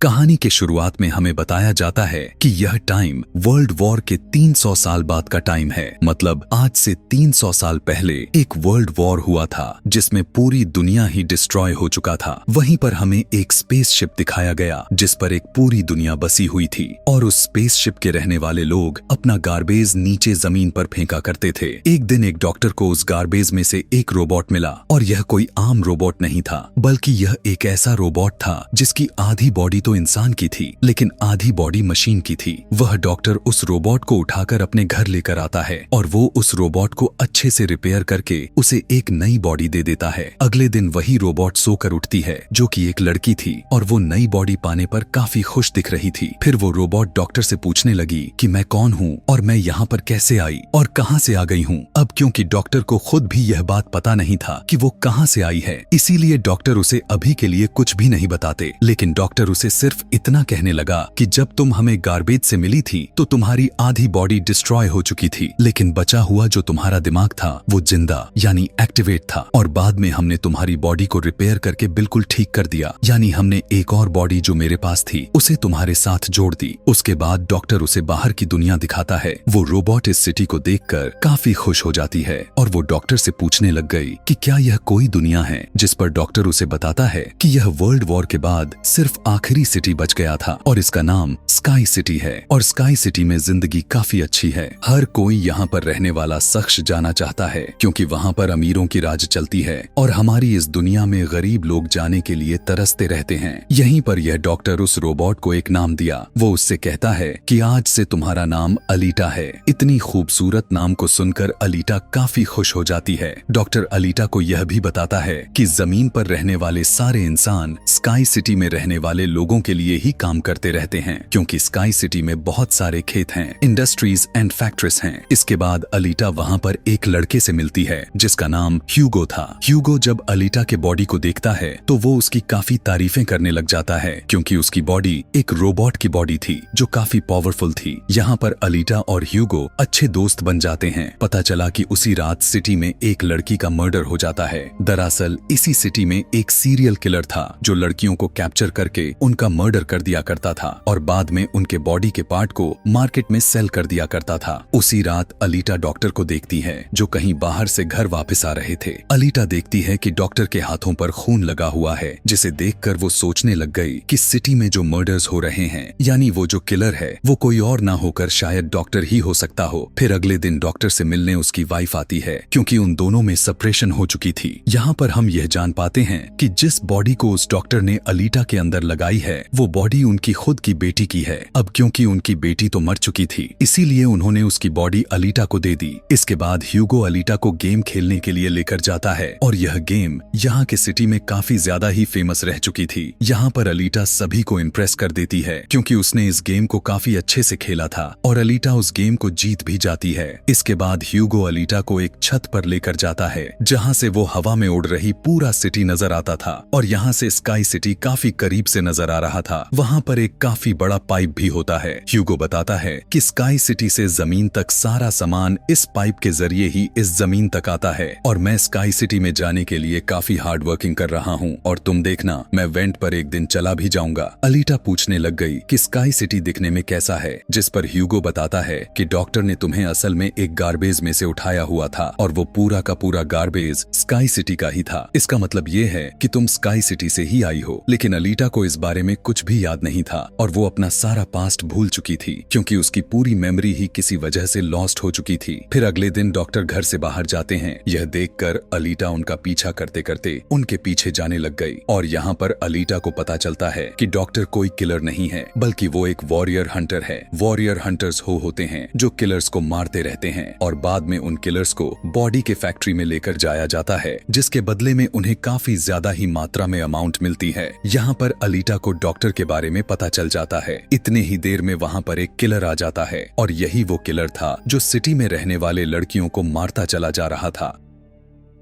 कहानी के शुरुआत में हमें बताया जाता है कि यह टाइम वर्ल्ड वॉर के 300 साल बाद का टाइम है। मतलब आज से 300 साल पहले एक वर्ल्ड वॉर हुआ था जिसमें पूरी दुनिया ही डिस्ट्रॉय हो चुका था। वहीं पर हमें एक स्पेसशिप दिखाया गया जिस पर एक पूरी दुनिया बसी हुई थी और उस स्पेसशिप के रहने वाले लोग अपना गार्बेज नीचे जमीन पर फेंका करते थे। एक दिन एक डॉक्टर को उस गार्बेज में से एक रोबोट मिला और यह कोई आम रोबोट नहीं था, बल्कि यह एक ऐसा रोबोट था जिसकी आधी बॉडी तो इंसान की थी लेकिन आधी बॉडी मशीन की थी। वह डॉक्टर उस रोबोट को उठाकर अपने घर लेकर आता है और वो उस रोबोट को अच्छे से रिपेयर करके उसे एक नई बॉडी दे देता है। अगले दिन वही रोबोट सोकर उठती है जो कि एक लड़की थी और वो नई बॉडी पाने पर काफी खुश दिख रही थी। फिर वो रोबोट डॉक्टर से पूछने लगी कि मैं कौन हूँ और मैं यहाँ पर कैसे आई और कहाँ से आ गई हूँ। अब क्योंकि डॉक्टर को खुद भी यह बात पता नहीं था कि वो कहाँ से आई है, इसीलिए डॉक्टर उसे अभी के लिए कुछ भी नहीं बताते। लेकिन डॉक्टर उसे सिर्फ इतना कहने लगा कि जब तुम हमें गार्बेज से मिली थी तो तुम्हारी आधी बॉडी डिस्ट्रॉय हो चुकी थी, लेकिन बचा हुआ जो तुम्हारा दिमाग था वो जिंदा यानी एक्टिवेट था और बाद में हमने तुम्हारी बॉडी को रिपेयर करके बिल्कुल ठीक कर दिया। यानी हमने एक और बॉडी जो मेरे पास थी उसे तुम्हारे साथ जोड़ दी। उसके बाद डॉक्टर उसे बाहर की दुनिया दिखाता है। वो रोबोट इस सिटी को देखकर काफी खुश हो जाती है और वो डॉक्टर से पूछने लग गई कि क्या यह कोई दुनिया है, जिस पर डॉक्टर उसे बताता है कि यह वर्ल्ड वॉर के बाद सिर्फ आखिरी सिटी बच गया था और इसका नाम स्काई सिटी है और स्काई सिटी में जिंदगी काफी अच्छी है। हर कोई यहाँ पर रहने वाला शख्स जाना चाहता है क्योंकि वहाँ पर अमीरों की राज चलती है और हमारी इस दुनिया में गरीब लोग जाने के लिए तरसते रहते हैं। यहीं पर यह डॉक्टर उस रोबोट को एक नाम दिया। वो उससे कहता है कि आज से तुम्हारा नाम अलीटा है। इतनी खूबसूरत नाम को सुनकर अलीटा काफी खुश हो जाती है। डॉक्टर अलीटा को यह भी बताता है कि जमीन पर रहने वाले सारे इंसान स्काई सिटी में रहने वाले लोगों के लिए ही काम करते रहते हैं क्योंकि स्काई सिटी में बहुत सारे खेत हैं, इंडस्ट्रीज एंड फैक्ट्रीज हैं। इसके बाद अलीटा वहाँ पर एक लड़के से मिलती है जिसका नाम ह्यूगो था। ह्यूगो जब अलीटा के बॉडी को देखता है तो वो उसकी काफी तारीफें करने लग जाता है क्योंकि उसकी बॉडी एक रोबोट की बॉडी थी जो काफी पावरफुल थी। यहाँ पर अलीटा और ह्यूगो अच्छे दोस्त बन जाते हैं। पता चला कि उसी रात सिटी में एक लड़की का मर्डर हो जाता है। दरअसल इसी सिटी में एक सीरियल किलर था जो लड़कियों को कैप्चर करके उनका मर्डर कर दिया करता था और बाद में उनके बॉडी के पार्ट को मार्केट में सेल कर दिया करता था। उसी रात अलीटा डॉक्टर को देखती है जो कहीं बाहर से घर वापस आ रहे थे। अलीटा देखती है कि डॉक्टर के हाथों पर खून लगा हुआ है, जिसे देखकर वो सोचने लग गई कि सिटी में जो मर्डर्स हो रहे हैं यानी वो जो किलर है वो कोई और ना होकर शायद डॉक्टर ही हो सकता हो। फिर अगले दिन डॉक्टर से मिलने उसकी वाइफ आती है क्योंकि उन दोनों में सेपरेशन हो चुकी थी। यहाँ पर हम यह जान पाते हैं कि जिस बॉडी को उस डॉक्टर ने अलीटा के अंदर लगाई है वो बॉडी उनकी खुद की बेटी की है। अब क्योंकि उनकी बेटी तो मर चुकी थी इसीलिए उन्होंने उसकी बॉडी अलीटा को दे दी। इसके बाद ह्यूगो अलीटा को गेम खेलने के लिए लेकर जाता है और यह गेम यहाँ के सिटी में काफी ज्यादा ही फेमस रह चुकी थी। यहाँ पर अलीटा सभी को इम्प्रेस कर देती है क्योंकि उसने इस गेम को काफी अच्छे से खेला था और अलीटा उस गेम को जीत भी जाती है। इसके बाद ह्यूगो अलीटा को एक छत पर लेकर जाता है जहाँ से वो हवा में उड़ रही पूरा सिटी नजर आता था और यहाँ से स्काई सिटी काफी करीब से नजर आ रहा था। वहाँ पर एक काफी बड़ा पाइप भी होता है। ह्यूगो बताता है कि स्काई सिटी से जमीन तक सारा सामान इस पाइप के जरिए ही इस जमीन तक आता है और मैं स्काई सिटी में जाने के लिए काफी हार्ड वर्किंग कर रहा हूँ और तुम देखना मैं वेंट पर एक दिन चला भी जाऊंगा। अलीटा पूछने लग गई कि स्काई सिटी दिखने में कैसा है, जिस पर ह्यूगो बताता है कि डॉक्टर ने तुम्हें असल में एक गार्बेज में से उठाया हुआ था और वो पूरा का पूरा गार्बेज स्काई सिटी का ही था। इसका मतलब ये है कि तुम स्काई सिटी से ही आई हो। लेकिन अलीटा को इस बारे में कुछ भी याद नहीं था और वो अपना सारा पास्ट भूल चुकी थी क्योंकि उसकी पूरी मेमोरी ही किसी वजह से लॉस्ट हो चुकी थी। फिर अगले दिन डॉक्टर घर से बाहर जाते हैं। यह देखकर अलीटा उनका पीछा करते करते उनके पीछे जाने लग गई और यहाँ पर अलीटा को पता चलता है कि डॉक्टर कोई किलर नहीं है बल्कि वो एक वॉरियर हंटर है। वॉरियर हंटर्स होते हैं जो किलर्स को मारते रहते हैं और बाद में उन किलर्स को बॉडी के फैक्ट्री में लेकर जाया जाता है जिसके बदले में उन्हें काफी ज्यादा ही मात्रा में अमाउंट मिलती है। यहाँ पर अलीटा को डॉक्टर के बारे में पता चल जाता है। इतने ही देर में वहाँ पर एक किलर आ जाता है और यही वो किलर था जो सिटी में रहने वाले लड़कियों को मारता चला जा रहा था।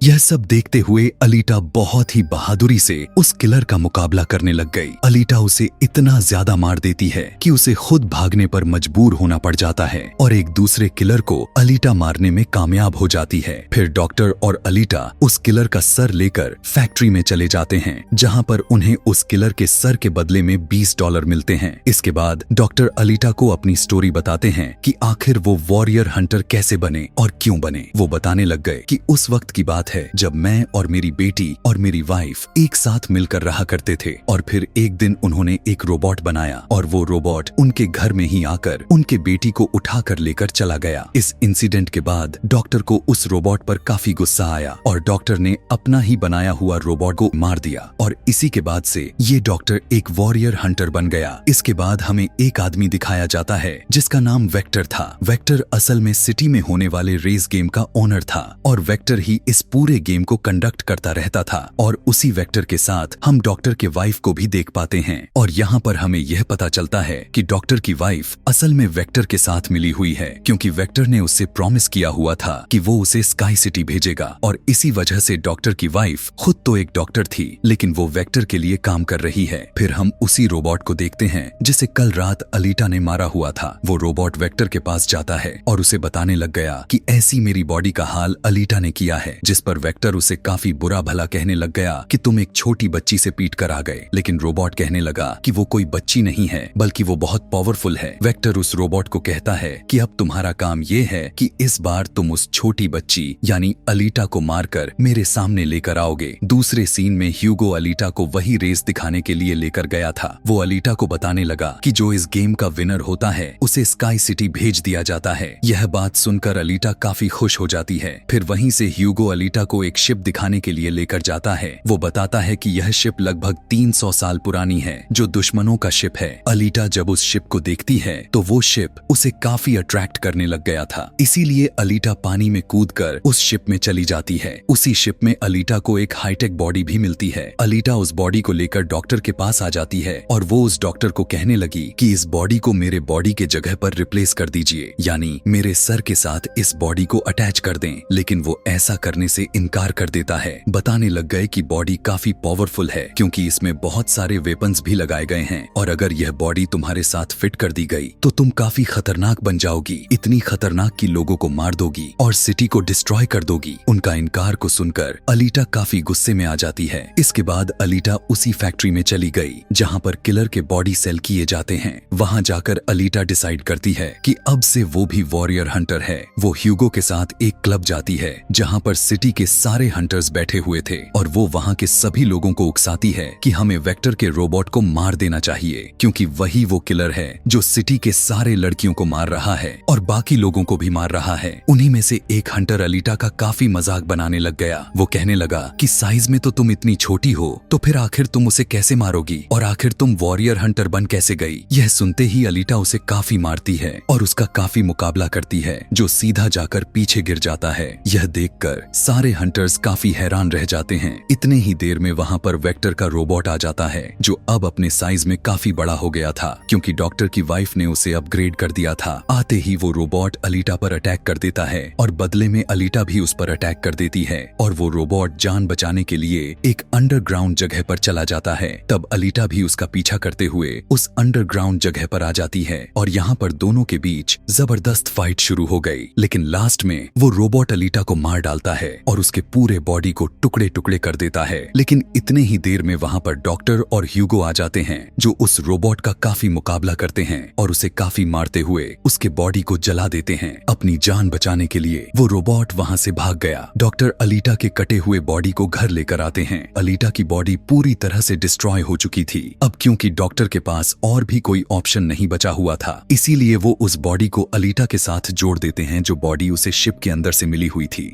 यह सब देखते हुए अलीटा बहुत ही बहादुरी से उस किलर का मुकाबला करने लग गई। अलीटा उसे इतना ज्यादा मार देती है कि उसे खुद भागने पर मजबूर होना पड़ जाता है और एक दूसरे किलर को अलीटा मारने में कामयाब हो जाती है। फिर डॉक्टर और अलीटा उस किलर का सर लेकर फैक्ट्री में चले जाते हैं, जहां पर उन्हें उस किलर के सर के बदले में $20 मिलते हैं। इसके बाद डॉक्टर अलीटा को अपनी स्टोरी बताते हैं कि आखिर वो वॉरियर हंटर कैसे बने और क्यों बने। वो बताने लग गए कि उस वक्त की बात है जब मैं और मेरी बेटी और मेरी वाइफ एक साथ मिलकर रहा करते थे और फिर एक दिन उन्होंने एक रोबोट बनाया और वो रोबोट उनके घर में ही आकर उनके बेटी को उठाकर लेकर चला गया। इस इंसिडेंट के बाद डॉक्टर को उस रोबोट पर काफी गुस्सा आया और डॉक्टर ने अपना ही बनाया हुआ रोबोट को मार दिया और इसी के बाद से ये डॉक्टर एक वॉरियर हंटर बन गया। इसके बाद हमें एक आदमी दिखाया जाता है जिसका नाम वेक्टर था। वेक्टर असल में सिटी में होने वाले रेस गेम का ओनर था और वेक्टर ही इस पूरे गेम को कंडक्ट करता रहता था और उसी वेक्टर के साथ हम डॉक्टर के वाइफ को भी देख पाते हैं और यहाँ पर हमें यह पता चलता है कि डॉक्टर की वाइफ असल में वेक्टर के साथ मिली हुई है, क्योंकि वेक्टर ने उससे प्रॉमिस किया हुआ था कि वो उसे स्काई सिटी भेजेगा और इसी वजह से डॉक्टर की वाइफ खुद तो एक डॉक्टर थी लेकिन वो वेक्टर के लिए काम कर रही है। फिर हम उसी रोबोट को देखते हैं जिसे कल रात अलीटा ने मारा हुआ था। वो रोबोट वेक्टर के पास जाता है और उसे बताने लग गया कि ऐसी मेरी बॉडी का हाल अलीटा ने किया है, जिस पर वेक्टर उसे काफी बुरा भला कहने लग गया कि तुम एक छोटी बच्ची से पीट कर आ गए। लेकिन रोबोट कहने लगा कि वो कोई बच्ची नहीं है बल्कि वो बहुत पावरफुल है। वेक्टर उस रोबोट को कहता है कि अब तुम्हारा काम ये है कि इस बार तुम उस छोटी बच्ची यानी अलीटा को मारकर मेरे सामने लेकर आओगे। दूसरे सीन में ह्यूगो अलीटा को वही रेस दिखाने के लिए लेकर गया था। वो अलीटा को बताने लगा कि जो इस गेम का विनर होता है उसे स्काई सिटी भेज दिया जाता है। यह बात सुनकर अलीटा काफी खुश हो जाती है। फिर वहीं से ह्यूगो अलीटा को एक शिप दिखाने के लिए लेकर जाता है। वो बताता है कि यह शिप लगभग 300 साल पुरानी है जो दुश्मनों का शिप है। अलीटा जब उस शिप को देखती है तो वो शिप उसे काफी अट्रैक्ट करने लग गया था, इसीलिए अलीटा पानी में कूदकर उस शिप में चली जाती है। उसी शिप में अलीटा को एक हाईटेक बॉडी भी मिलती है। अलीटा उस बॉडी को लेकर डॉक्टर के पास आ जाती है और वो उस डॉक्टर को कहने लगी कि इस बॉडी को मेरे बॉडी के जगह पर रिप्लेस कर दीजिए, यानी मेरे सर के साथ इस बॉडी को अटैच कर दें। लेकिन वो ऐसा करने से इनकार कर देता है। बताने लग गए कि बॉडी काफी पावरफुल है क्योंकि इसमें बहुत सारे वेपन्स भी लगाए गए हैं और अगर यह बॉडी तुम्हारे साथ फिट कर दी गई तो तुम काफी खतरनाक बन जाओगी, इतनी खतरनाक कि लोगों को मार दोगी और सिटी को डिस्ट्रॉय कर दोगी। उनका इनकार को सुनकर अलीटा काफी गुस्से में आ जाती है। इसके बाद अलीटा उसी फैक्ट्री में चली गई जहां पर किलर के बॉडी सेल किए जाते हैं। वहां जाकर अलीटा डिसाइड करती है कि अब से वो भी वॉरियर हंटर है। वो ह्यूगो के साथ एक क्लब जाती है जहां पर सिटी के सारे हंटर्स बैठे हुए थे और वो वहां के सभी लोगों को उकसाती है कि हमें वेक्टर के रोबोट को मार देना चाहिए क्योंकि वही वो किलर है जो सिटी के सारे लड़कियों को मार रहा है और बाकी लोगों को भी मार रहा है। उन्हीं में से एक हंटर अलीटा का काफी मजाक बनाने लग गया। वो कहने लगा कि साइज में तो तुम इतनी छोटी हो तो फिर आखिर तुम उसे कैसे मारोगी और आखिर तुम वॉरियर हंटर बन कैसे गई। यह सुनते ही अलीटा उसे काफी मारती है और उसका काफी मुकाबला करती है जो सीधा जाकर पीछे गिर जाता है। यह देखकर सारे हंटर्स काफी हैरान रह जाते हैं। इतने ही देर में वहां पर वेक्टर का रोबोट आ जाता है जो अब अपने साइज में काफी बड़ा हो गया था क्योंकि डॉक्टर की वाइफ ने उसे अपग्रेड कर दिया था। आते ही वो रोबोट अलीटा पर अटैक कर देता है और बदले में अलीटा भी उस पर अटैक कर देती है और वो रोबोट जान बचाने के लिए एक अंडरग्राउंड जगह पर चला जाता है। तब अलीटा भी उसका पीछा करते हुए उस अंडरग्राउंड जगह पर आ जाती है और यहाँ पर दोनों के बीच जबरदस्त फाइट शुरू हो गई। लेकिन लास्ट में वो रोबोट अलीटा को मार डालता है और उसके पूरे बॉडी को टुकड़े टुकड़े कर देता है। लेकिन इतने ही देर में वहाँ पर डॉक्टर और ह्यूगो आ जाते हैं जो उस रोबोट का काफी मुकाबला करते हैं और उसे काफी मारते हुए उसके बॉडी को जला देते हैं। अपनी जान बचाने के लिए वो रोबोट वहाँ से भाग गया। डॉक्टर अलीटा के कटे हुए बॉडी को घर लेकर आते हैं। अलीटा की बॉडी पूरी तरह से डिस्ट्रॉय हो चुकी थी। अब क्योंकि डॉक्टर के पास और भी कोई ऑप्शन नहीं बचा हुआ था, इसीलिए वो उस बॉडी को अलीटा के साथ जोड़ देते हैं जो बॉडी उसे शिप के अंदर से मिली हुई थी।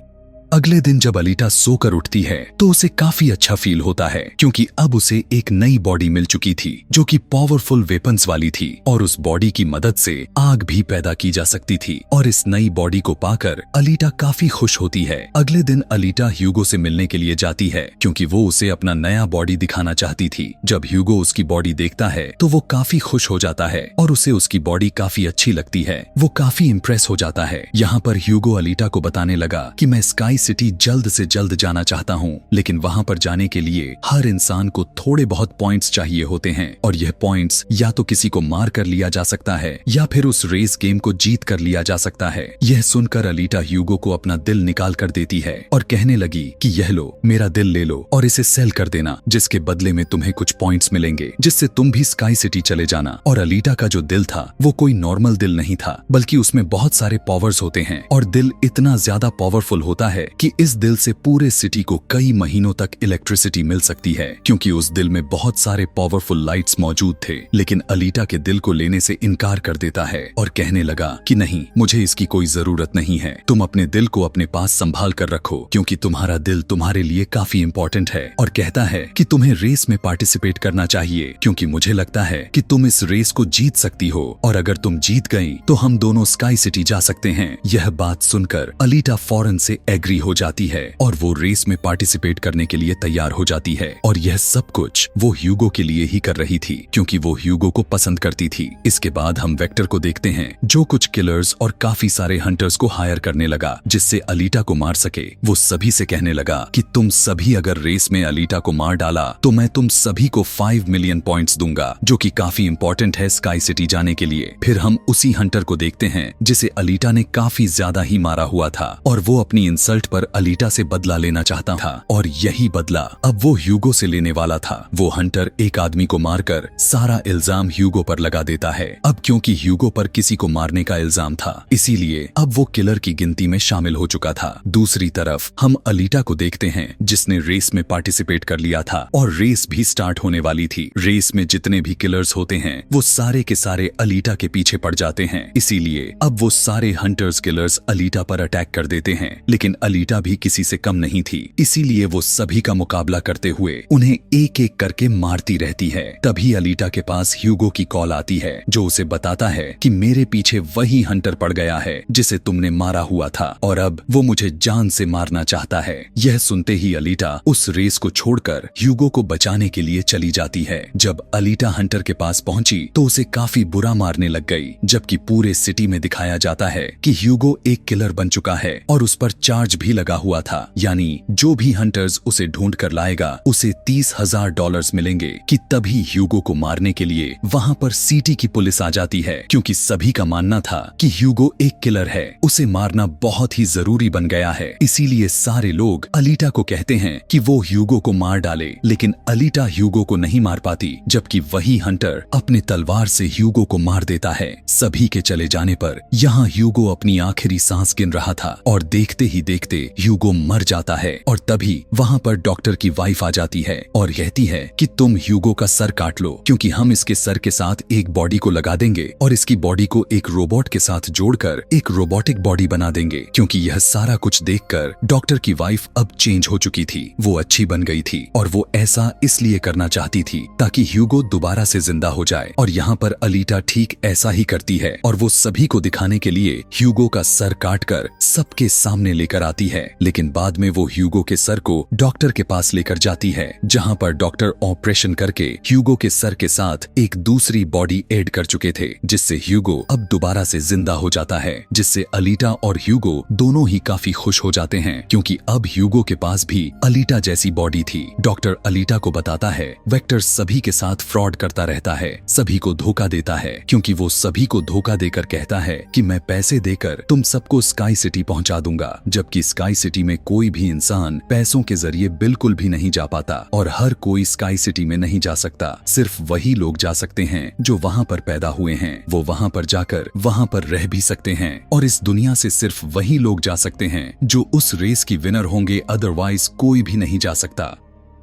अगले दिन जब अलीटा सोकर उठती है तो उसे काफी अच्छा फील होता है क्योंकि अब उसे एक नई बॉडी मिल चुकी थी जो कि पावरफुल वेपन्स वाली थी और उस बॉडी की मदद से आग भी पैदा की जा सकती थी और इस नई बॉडी को पाकर अलीटा काफी खुश होती है। अगले दिन अलीटा ह्यूगो से मिलने के लिए जाती है क्योंकि वो उसे अपना नया बॉडी दिखाना चाहती थी। जब ह्यूगो उसकी बॉडी देखता है तो वो काफी खुश हो जाता है और उसे उसकी बॉडी काफी अच्छी लगती है। वो काफी इम्प्रेस हो जाता है। यहाँ पर ह्यूगो अलीटा को बताने लगा कि मैं स्काई सिटी जल्द से जल्द जाना चाहता हूँ, लेकिन वहाँ पर जाने के लिए हर इंसान को थोड़े बहुत पॉइंट्स चाहिए होते हैं और यह पॉइंट्स या तो किसी को मार कर लिया जा सकता है या फिर उस रेस गेम को जीत कर लिया जा सकता है। यह सुनकर अलीटा ह्यूगो को अपना दिल निकाल कर देती है और कहने लगी कि यह लो, मेरा दिल ले लो और इसे सेल कर देना, जिसके बदले में तुम्हें कुछ पॉइंट्स मिलेंगे जिससे तुम भी स्काई सिटी चले जाना। और अलीटा का जो दिल था वो कोई नॉर्मल दिल नहीं था, बल्कि उसमें बहुत सारे पावर्स होते हैं और दिल इतना ज्यादा पावरफुल होता है कि इस दिल से पूरे सिटी को कई महीनों तक इलेक्ट्रिसिटी मिल सकती है, क्योंकि उस दिल में बहुत सारे पावरफुल लाइट्स मौजूद थे। लेकिन अलीटा के दिल को लेने से इनकार कर देता है और कहने लगा कि नहीं, मुझे इसकी कोई जरूरत नहीं है, तुम अपने दिल को अपने पास संभाल कर रखो, क्योंकि तुम्हारा दिल तुम्हारे लिए काफी इंपॉर्टेंट है। और कहता है कि तुम्हें रेस में पार्टिसिपेट करना चाहिए, क्योंकि मुझे लगता है कि तुम इस रेस को जीत सकती हो और अगर तुम जीत गई तो हम दोनों स्काई सिटी जा सकते हैं। यह बात सुनकर अलीटा फौरन से एग्री हो जाती है और वो रेस में पार्टिसिपेट करने के लिए तैयार हो जाती है। और यह सब कुछ वो ह्यूगो के लिए ही कर रही थी, क्योंकि वो ह्यूगो को पसंद करती थी। इसके बाद हम वेक्टर को देखते हैं, जो कुछ किलर्स और काफी सारे हंटर्स को हायर करने लगा जिससे अलीटा को मार सके। वो सभी से कहने लगा कि तुम सभी अगर रेस में अलीटा को मार डाला तो मैं तुम सभी को 5 मिलियन पॉइंट्स दूंगा, जो कि काफी इंपॉर्टेंट है स्काई सिटी जाने के लिए। फिर हम उसी हंटर को देखते हैं जिसे अलीटा ने काफी ज्यादा ही मारा हुआ था और वो अपनी इंसल्ट पर अलीटा से बदला लेना चाहता था और यही बदला अब वो ह्यूगो से लेने वाला था। वो हंटर एक आदमी को मारकर सारा इल्जाम ह्यूगो पर लगा देता है। अब क्योंकि ह्यूगो पर किसी को मारने का इल्जाम था, इसीलिए अब वो किलर की गिनती में शामिल हो चुका था। दूसरी तरफ हम अलीटा को देखते हैं जिसने रेस में पार्टिसिपेट कर लिया था और रेस भी स्टार्ट होने वाली थी। रेस में जितने भी किलर्स होते हैं वो सारे के सारे अलीटा के पीछे पड़ जाते हैं, इसीलिए अब वो सारे हंटर्स किलर्स अलीटा पर अटैक कर देते हैं। लेकिन अलीटा भी किसी से कम नहीं थी, इसीलिए वो सभी का मुकाबला करते हुए उन्हें एक एक करके मारती रहती है। तभी अलीटा के पास ह्यूगो की कॉल आती है जो उसे बताता है कि मेरे पीछे वही हंटर पड़ गया है जिसे तुमने मारा हुआ था और अब वो मुझे जान से मारना चाहता है। यह सुनते ही अलीटा उस रेस को छोड़कर ह्यूगो को बचाने के लिए चली जाती है। जब अलीटा हंटर के पास पहुंची तो उसे काफी बुरा मारने लग गई, जबकि पूरे सिटी में दिखाया जाता है कि ह्यूगो एक किलर बन चुका है और उस पर चार्ज भी लगा हुआ था, यानी जो भी हंटर्स उसे ढूंढ कर लाएगा उसे $30,000 मिलेंगे। कि तभी ह्यूगो को मारने के लिए वहां पर सिटी की पुलिस आ जाती है, क्योंकि सभी का मानना था कि ह्यूगो एक किलर है, उसे मारना बहुत ही जरूरी बन गया है। इसीलिए सारे लोग अलीटा को कहते हैं कि वो ह्यूगो को मार डाले, लेकिन अलीटा ह्यूगो को नहीं मार पाती, जबकि वही हंटर अपने तलवार से ह्यूगो को मार देता है। सभी के चले जाने पर यहाँ ह्यूगो अपनी आखिरी सांस गिन रहा था और देखते ही देखते ह्यूगो मर जाता है। और तभी वहाँ पर डॉक्टर की वाइफ आ जाती है और कहती है कि तुम ह्यूगो का सर काट लो, क्योंकि हम इसके सर के साथ एक बॉडी को लगा देंगे और इसकी बॉडी को एक रोबोट के साथ जोड़कर एक रोबोटिक बॉडी बना देंगे। क्योंकि यह सारा कुछ देखकर डॉक्टर की वाइफ अब चेंज हो चुकी थी, वो अच्छी बन गई थी और वो ऐसा इसलिए करना चाहती थी ताकि ह्यूगो दोबारा से जिंदा हो जाए। और यहाँ पर अलीटा ठीक ऐसा ही करती है और वो सभी को दिखाने के लिए ह्यूगो का सर काटकर सबके सामने लेकर आती है। लेकिन बाद में वो ह्यूगो के सर को डॉक्टर के पास लेकर जाती है, जहाँ पर डॉक्टर ऑपरेशन करके ह्यूगो के सर के साथ एक दूसरी बॉडी ऐड कर चुके थे, जिससे ह्यूगो अब दोबारा से जिंदा हो जाता है। जिससे अलीटा और ह्यूगो दोनों ही काफी खुश हो जाते हैं, क्योंकि अब ह्यूगो के पास भी अलीटा जैसी बॉडी थी। डॉक्टर अलीटा को बताता है वेक्टर सभी के साथ फ्रॉड करता रहता है, सभी को धोखा देता है, क्योंकि वो सभी को धोखा देकर कहता है कि मैं पैसे देकर तुम सबको स्काई सिटी पहुंचा दूंगा, जबकि स्काई सिटी में कोई भी इंसान पैसों के जरिए बिल्कुल भी नहीं जा पाता और हर कोई स्काई सिटी में नहीं जा सकता। सिर्फ वही लोग जा सकते हैं जो वहाँ पर पैदा हुए हैं, वो वहाँ पर जाकर वहाँ पर रह भी सकते हैं और इस दुनिया से सिर्फ वही लोग जा सकते हैं जो उस रेस की विनर होंगे, अदरवाइज कोई भी नहीं जा सकता।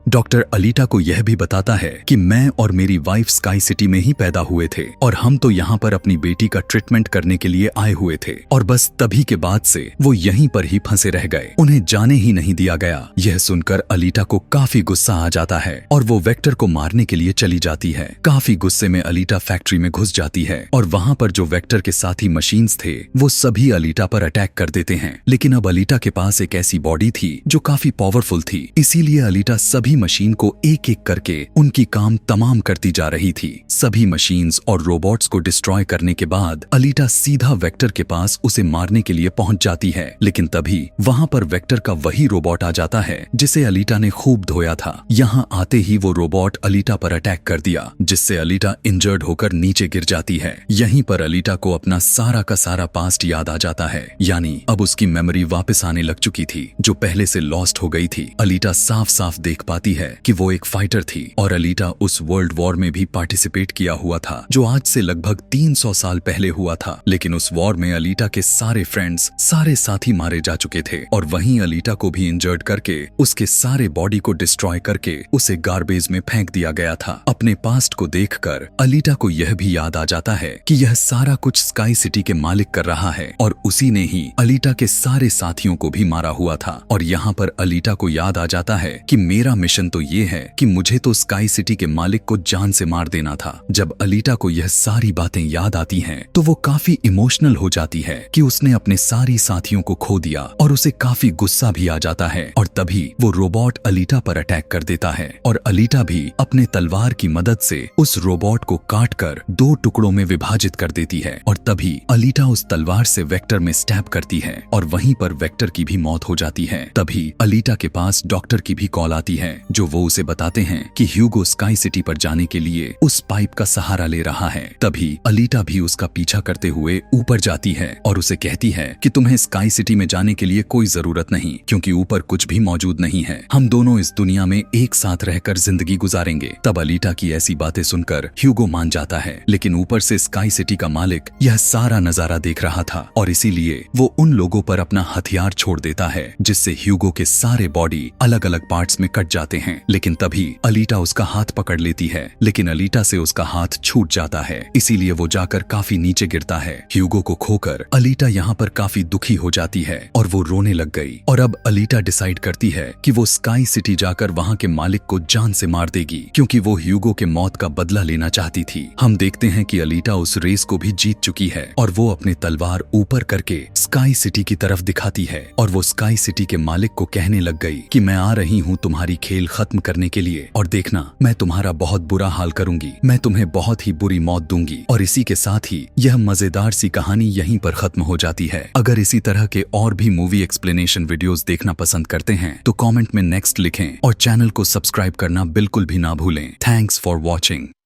डॉक्टर अलीटा को यह भी बताता है कि मैं और मेरी वाइफ स्काई सिटी में ही पैदा हुए थे और हम तो यहाँ पर अपनी बेटी का ट्रीटमेंट करने के लिए आए हुए थे और बस तभी के बाद से वो यहीं पर ही फंसे रह गए, उन्हें जाने ही नहीं दिया गया। यह सुनकर अलीटा को काफी गुस्सा आ जाता है और वो वेक्टर को मारने के लिए चली जाती है। काफी गुस्से में अलीटा फैक्ट्री में घुस जाती है और वहाँ पर जो वेक्टर के साथी मशीन्स थे वो सभी अलीटा पर अटैक कर देते हैं। लेकिन अब अलीटा के पास एक ऐसी बॉडी थी जो काफी पावरफुल थी, इसीलिए अलीटा सभी सभी मशीन को एक एक करके उनकी काम तमाम करती जा रही थी। सभी मशीन्स और रोबोट्स को डिस्ट्रॉय करने के बाद अलीटा सीधा वेक्टर के पास उसे मारने के लिए पहुंच जाती है, लेकिन तभी वहां पर वेक्टर का वही रोबोट आ जाता है जिसे अलीटा ने खूब धोया था। यहां आते ही वो रोबोट अलीटा पर अटैक कर दिया, जिससे अलीटा इंजर्ड होकर नीचे गिर जाती है। यहीं पर अलीटा को अपना सारा का सारा पास्ट याद आ जाता है, यानी अब उसकी मेमोरी वापस आने लग चुकी थी जो पहले से लॉस्ट हो गई थी। अलीटा साफ साफ देख पाती है कि वो एक फाइटर थी और अलीटा उस वर्ल्ड वॉर में भी पार्टिसिपेट किया हुआ था जो आज से लगभग 300 साल पहले हुआ था। लेकिन उस वॉर में अलीटा के सारे फ्रेंड्स, सारे साथी मारे जा चुके थे और वहीं अलीटा को भी इंजर्ड करके उसके सारे बॉडी को डिस्ट्रॉय करके उसे गार्बेज में फेंक दिया गया था। अपने पास्ट को देखकर अलीटा को यह भी याद आ जाता है कि यह सारा कुछ स्काई सिटी के मालिक कर रहा है और उसी ने ही अलीटा के सारे साथियों को भी मारा हुआ था। और यहाँ पर अलीटा को याद आ जाता है कि मेरा मिशन तो ये है कि मुझे तो स्काई सिटी के मालिक को जान से मार देना था। जब अलीटा को यह सारी बातें याद आती हैं तो वो काफी इमोशनल हो जाती है कि उसने अपने सारी साथियों को खो दिया और उसे काफी गुस्सा भी आ जाता है। और तभी वो रोबोट अलीटा पर अटैक कर देता है और अलीटा भी अपने तलवार की मदद से उस रोबोट को काट कर 2 टुकड़ों में विभाजित कर देती है। और तभी अलीटा उस तलवार से वेक्टर में स्टैब करती है और वहीं पर वेक्टर की भी मौत हो जाती है। तभी अलीटा के पास डॉक्टर की भी कॉल आती है जो वो उसे बताते हैं कि ह्यूगो स्काई सिटी पर जाने के लिए उस पाइप का सहारा ले रहा है। तभी अलीटा भी उसका पीछा करते हुए ऊपर जाती है और उसे कहती है कि तुम्हें स्काई सिटी में जाने के लिए कोई जरूरत नहीं, क्योंकि ऊपर कुछ भी मौजूद नहीं है। हम दोनों इस दुनिया में एक साथ रहकर जिंदगी गुजारेंगे। तब अलीटा की ऐसी बातें सुनकर ह्यूगो मान जाता है, लेकिन ऊपर से स्काई सिटी का मालिक यह सारा नजारा देख रहा था और इसीलिए वो उन लोगों पर अपना हथियार छोड़ देता है, जिससे ह्यूगो के सारे बॉडी अलग अलग पार्ट्स में कट जाते हैं। लेकिन तभी अलीटा उसका हाथ पकड़ लेती है, लेकिन अलीटा से उसका हाथ छूट जाता है, इसीलिए वो जाकर काफी नीचे गिरता है। ह्यूगो को खोकर अलीटा यहाँ पर काफी दुखी हो जाती है और वो रोने लग गई। और अब अलीटा डिसाइड करती है कि वो स्काई सिटी जाकर वहाँ के मालिक को जान से मार देगी, क्योंकि वो ह्यूगो के मौत का बदला लेना चाहती थी। हम देखते हैं कि अलीटा उस रेस को भी जीत चुकी है और वो अपने तलवार ऊपर करके स्काई सिटी की तरफ दिखाती है और वो स्काई सिटी के मालिक को कहने लग गई कि मैं आ रही हूँ तुम्हारी खेल खत्म करने के लिए, और देखना मैं तुम्हारा बहुत बुरा हाल करूंगी, मैं तुम्हें बहुत ही बुरी मौत दूंगी। और इसी के साथ ही यह मजेदार सी कहानी यहीं पर खत्म हो जाती है। अगर इसी तरह के और भी मूवी एक्सप्लेनेशन वीडियोस देखना पसंद करते हैं तो कमेंट में नेक्स्ट लिखें और चैनल को सब्सक्राइब करना बिल्कुल भी ना भूलें। Thanks for watching.